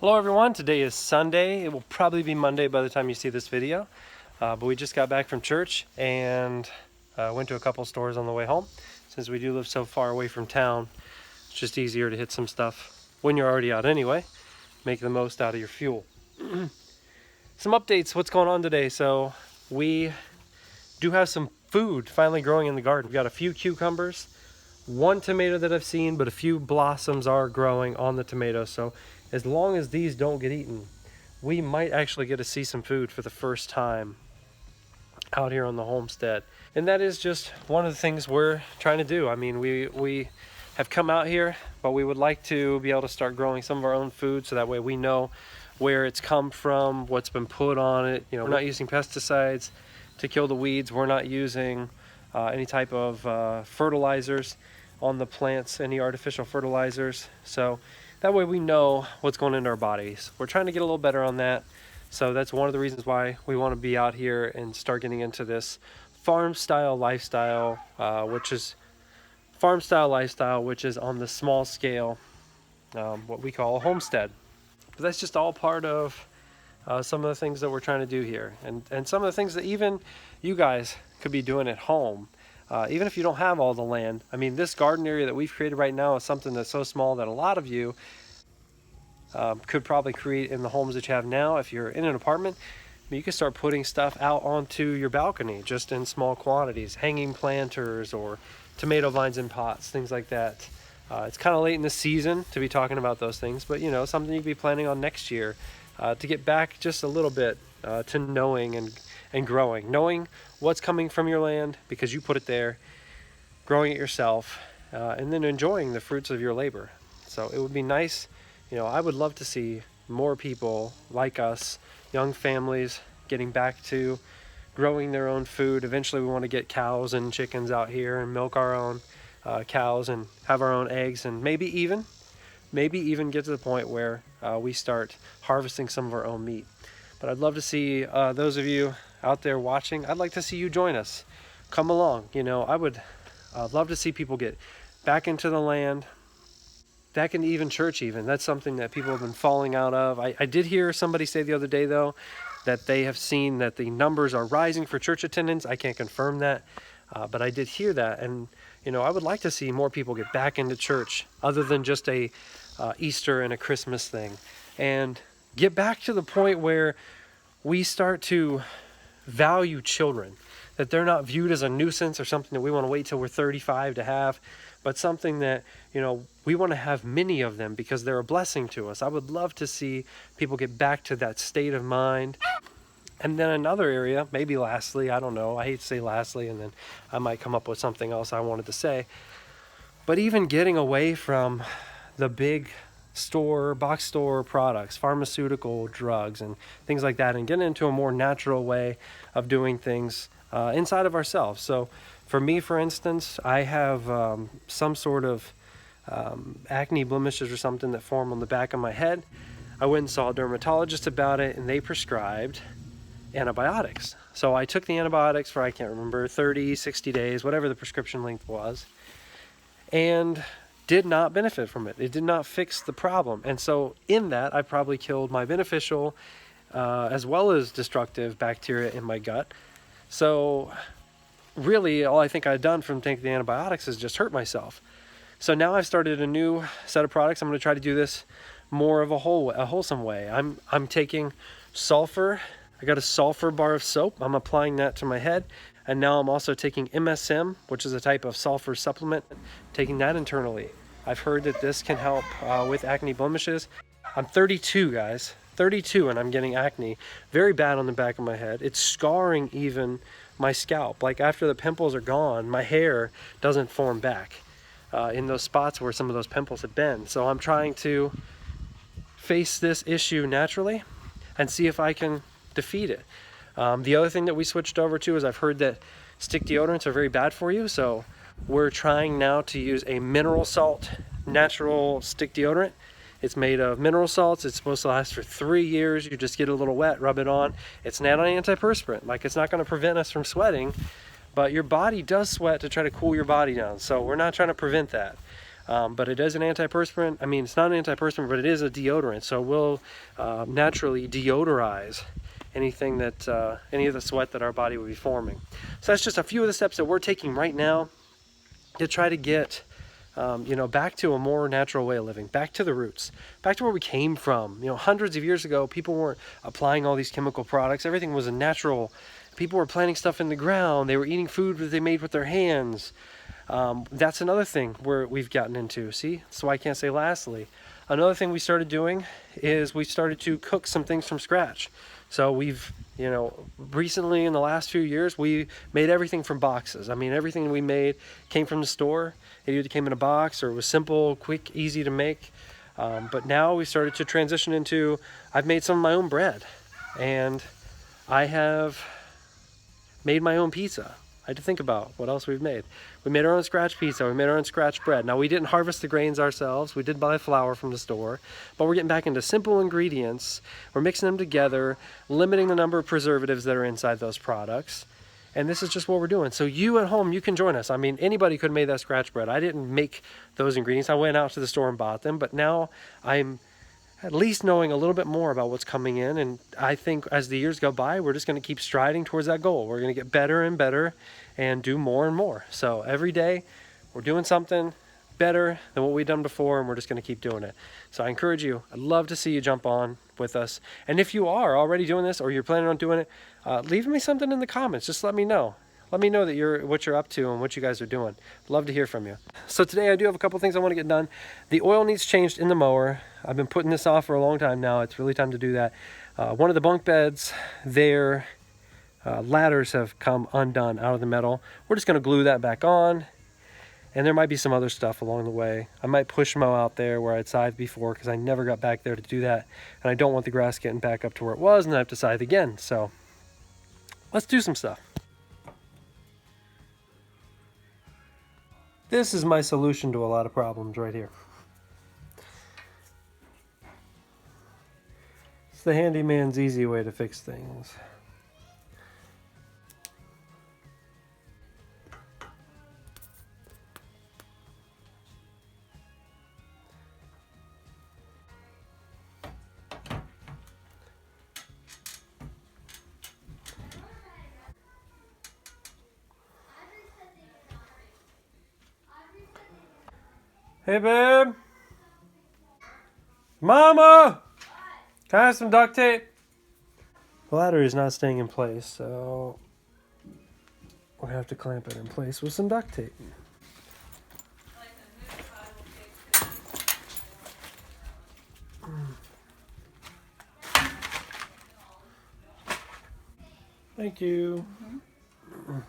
Hello everyone, today is Sunday. It will probably be Monday by the time you see this video. But we just got back from church and went to a couple stores on the way home. Since we do live so far away from town, it's just easier to hit some stuff when you're already out anyway. Make the most out of your fuel. Some updates, what's going on today. So we do have some food finally growing in the garden. We've got a few cucumbers, one tomato that I've seen, but a few blossoms are growing on the tomatoes. So as long as these don't get eaten, we might actually get to see some food for the first time out here on the homestead. And that is just one of the things we're trying to do. I mean, we have come out here, but we would like to be able to start growing some of our own food so that way we know where it's come from, what's been put on it. You know, we're not using pesticides to kill the weeds. We're not using any type of fertilizers on the plants, any artificial fertilizers. So that way we know what's going into our bodies. We're trying to get a little better on that. So that's one of the reasons why we want to be out here and start getting into this farm style lifestyle, which is on the small scale, what we call a homestead. But that's just all part of some of the things that we're trying to do here. And some of the things that even you guys could be doing at home. Even if you don't have all the land. I mean, this garden area that we've created right now is something that's so small that a lot of you could probably create in the homes that you have now. If you're in an apartment, you can start putting stuff out onto your balcony just in small quantities, hanging planters or tomato vines in pots, things like that. It's kind of late in the season to be talking about those things, but you know, something you could be planning on next year to get back just a little bit to knowing and growing, knowing what's coming from your land because you put it there, growing it yourself, and then enjoying the fruits of your labor. So it would be nice, you know, I would love to see more people like us, young families, getting back to growing their own food. Eventually we want to get cows and chickens out here and milk our own cows and have our own eggs, and maybe even get to the point where we start harvesting some of our own meat. But I'd love to see those of you out there watching, I'd like to see you join us. Come along. You know, I would love to see people get back into the land, back into even church even. That's something that people have been falling out of. I did hear somebody say the other day, though, that they have seen that the numbers are rising for church attendance. I can't confirm that, but I did hear that. And, you know, I would like to see more people get back into church other than just a Easter and a Christmas thing. And get back to the point where we start to value children, that they're not viewed as a nuisance or something that we want to wait till we're 35 to have, but something that, you know, we want to have many of them because they're a blessing to us. I would love to see people get back to that state of mind. And then another area, maybe lastly, I don't know, I hate to say lastly, and then I might come up with something else I wanted to say, but even getting away from the big box store products, pharmaceutical drugs and things like that, and get into a more natural way of doing things inside of ourselves. So for me, for instance, I have some sort of acne blemishes or something that form on the back of my head. I went and saw a dermatologist about it, and they prescribed antibiotics. So I took the antibiotics for, I can't remember, 30, 60 days, whatever the prescription length was, and did not benefit from it. It did not fix the problem. And so in that, I probably killed my beneficial as well as destructive bacteria in my gut. So really, all I think I've done from taking the antibiotics is just hurt myself. So now I've started a new set of products. I'm going to try to do this more of a wholesome way. I'm taking sulfur. I got a sulfur bar of soap. I'm applying that to my head. And now I'm also taking MSM, which is a type of sulfur supplement, taking that internally. I've heard that this can help with acne blemishes. I'm 32, guys, 32, and I'm getting acne very bad on the back of my head. It's scarring even my scalp. Like after the pimples are gone, my hair doesn't form back in those spots where some of those pimples have been. So I'm trying to face this issue naturally and see if I can defeat it. The other thing that we switched over to is I've heard that stick deodorants are very bad for you. So we're trying now to use a mineral salt natural stick deodorant. It's made of mineral salts. It's supposed to last for 3 years. You just get a little wet, rub it on. It's not an antiperspirant. Like, it's not going to prevent us from sweating, but your body does sweat to try to cool your body down. So we're not trying to prevent that. but it is an antiperspirant. I mean, it's not an antiperspirant, but it is a deodorant, so it will naturally deodorize anything that any of the sweat that our body would be forming. So that's just a few of the steps that we're taking right now to try to get back to a more natural way of living, back to the roots, back to where we came from. Hundreds of years ago, people weren't applying all these chemical products. Everything was a natural. People were planting stuff in the ground. They were eating food that they made with their hands. That's another thing where we've gotten into. See, that's why I can't say lastly. Another thing we started doing is we started to cook some things from scratch. So we've, recently in the last few years, we made everything from boxes. I mean, everything we made came from the store. It either came in a box or it was simple, quick, easy to make. But now we started to transition into, I've made some of my own bread, and I have made my own pizza. I had to think about what else we've made. We made our own scratch pizza. We made our own scratch bread. Now, we didn't harvest the grains ourselves. We did buy flour from the store, but we're getting back into simple ingredients. We're mixing them together, limiting the number of preservatives that are inside those products. And this is just what we're doing. So you at home, you can join us. I mean, anybody could have made that scratch bread. I didn't make those ingredients. I went out to the store and bought them, but now I'm at least knowing a little bit more about what's coming in. And I think as the years go by, we're just going to keep striding towards that goal. We're going to get better and better and do more and more. So every day we're doing something better than what we've done before, and we're just going to keep doing it. So I encourage you. I'd love to see you jump on with us. And if you are already doing this or you're planning on doing it, leave me something in the comments. Just let me know. Let me know that what you're up to and what you guys are doing. Love to hear from you. So today I do have a couple things I want to get done. The oil needs changed in the mower. I've been putting this off for a long time now. It's really time to do that. One of the bunk beds, their ladders have come undone out of the metal. We're just going to glue that back on. And there might be some other stuff along the way. I might push mow out there where I'd scythed before because I never got back there to do that. And I don't want the grass getting back up to where it was and I have to scythe again. So let's do some stuff. This is my solution to a lot of problems right here. It's the handyman's easy way to fix things. Hey, babe. Mama! Can I have some duct tape? The ladder is not staying in place, so we're gonna have to clamp it in place with some duct tape. Thank you. Mm-hmm.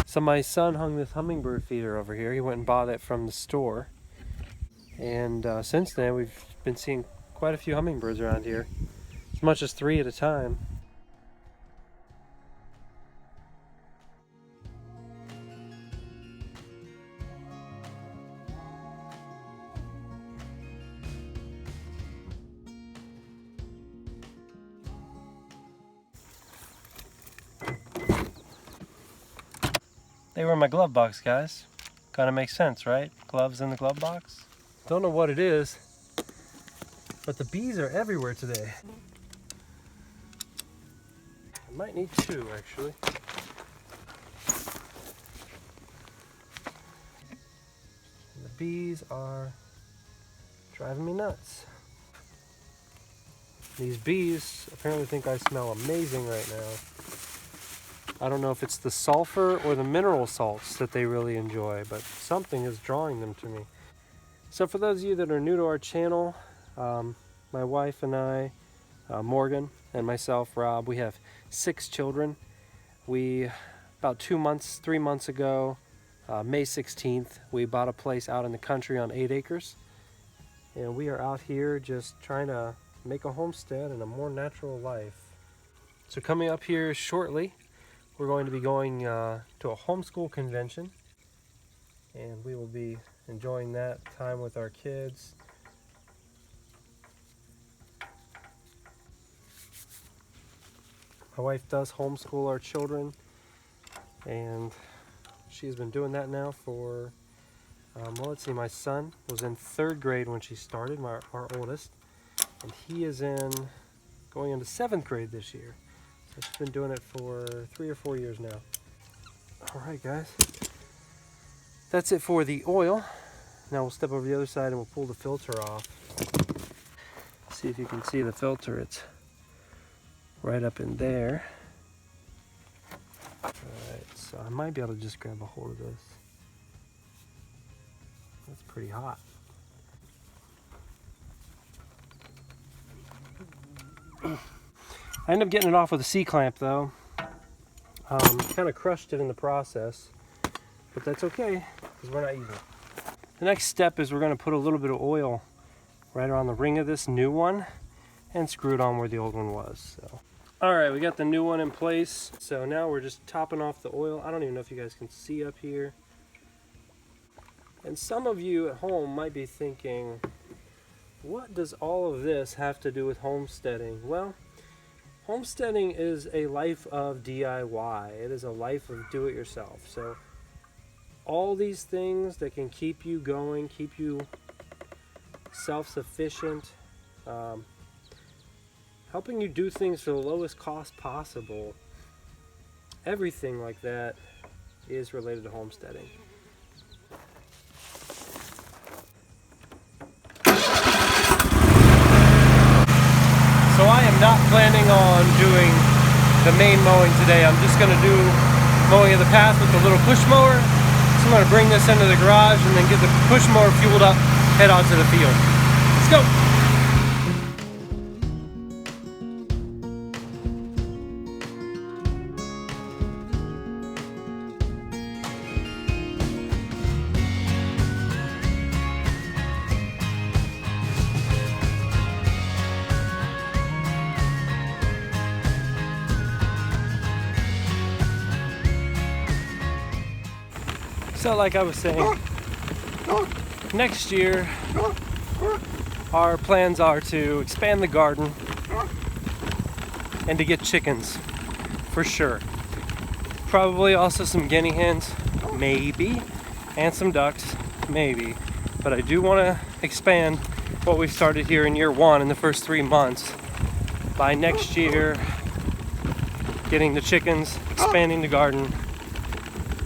So my son hung this hummingbird feeder over here. He went and bought it from the store. And since then, we've been seeing quite a few hummingbirds around here. As much as 3 at a time. They were in my glove box, guys. Kind of makes sense, right? Gloves in the glove box. Don't know what it is, but the bees are everywhere today. I might need 2, actually. The bees are driving me nuts. These bees apparently think I smell amazing right now. I don't know if it's the sulfur or the mineral salts that they really enjoy, but something is drawing them to me. So for those of you that are new to our channel, my wife and I, Morgan, and myself, Rob, we have 6 children. We, about 3 months ago, May 16th, we bought a place out in the country on 8 acres. And we are out here just trying to make a homestead and a more natural life. So coming up here shortly, we're going to be going to a homeschool convention. And we will be enjoying that time with our kids. My wife does homeschool our children, and she's been doing that now for, well, let's see, my son was in 3rd grade when she started, our oldest, and he is going into 7th grade this year. So she's been doing it for 3 or 4 years now. All right, guys, that's it for the oil. Now we'll step over the other side and we'll pull the filter off. See if you can see the filter. It's right up in there. Alright, so I might be able to just grab a hold of this. That's pretty hot. I ended up getting it off with a C-clamp though. Kind of crushed it in the process, but that's okay because we're not using it. The next step is we're going to put a little bit of oil right around the ring of this new one and screw it on where the old one was. So, all right, we got the new one in place. So now we're just topping off the oil. I don't even know if you guys can see up here. And some of you at home might be thinking, what does all of this have to do with homesteading? Well, homesteading is a life of DIY. It is a life of do-it-yourself. So all these things that can keep you going, keep you self-sufficient, helping you do things for the lowest cost possible, everything like that is related to homesteading. So I am not planning on doing the main mowing today. I'm just going to do mowing of the path with the little push mower. So I'm going to bring this into the garage and then get the push mower fueled up, head out to the field. Let's go! So like I was saying, next year our plans are to expand the garden and to get chickens, for sure. Probably also some guinea hens, maybe, and some ducks, maybe. But I do want to expand what we started here in year 1 in the first 3 months. By next year, getting the chickens, expanding the garden,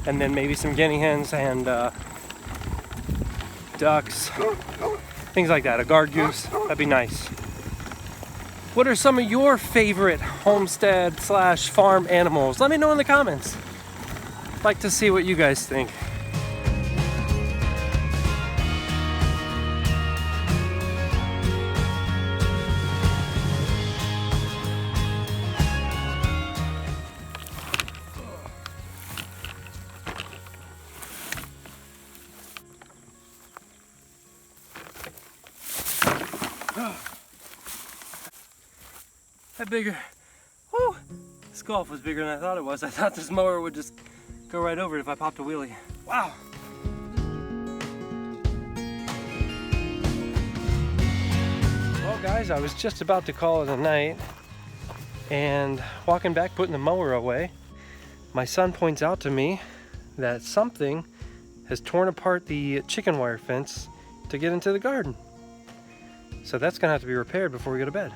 and then maybe some guinea hens and ducks, things like that, a guard goose, that'd be nice. What are some of your favorite homestead / farm animals? Let me know in the comments. I'd like to see what you guys think. That bigger, whoo, this golf was bigger than I thought it was. I thought this mower would just go right over it if I popped a wheelie. Wow. Well guys, I was just about to call it a night, and walking back, putting the mower away, my son points out to me that something has torn apart the chicken wire fence to get into the garden. So that's gonna have to be repaired before we go to bed.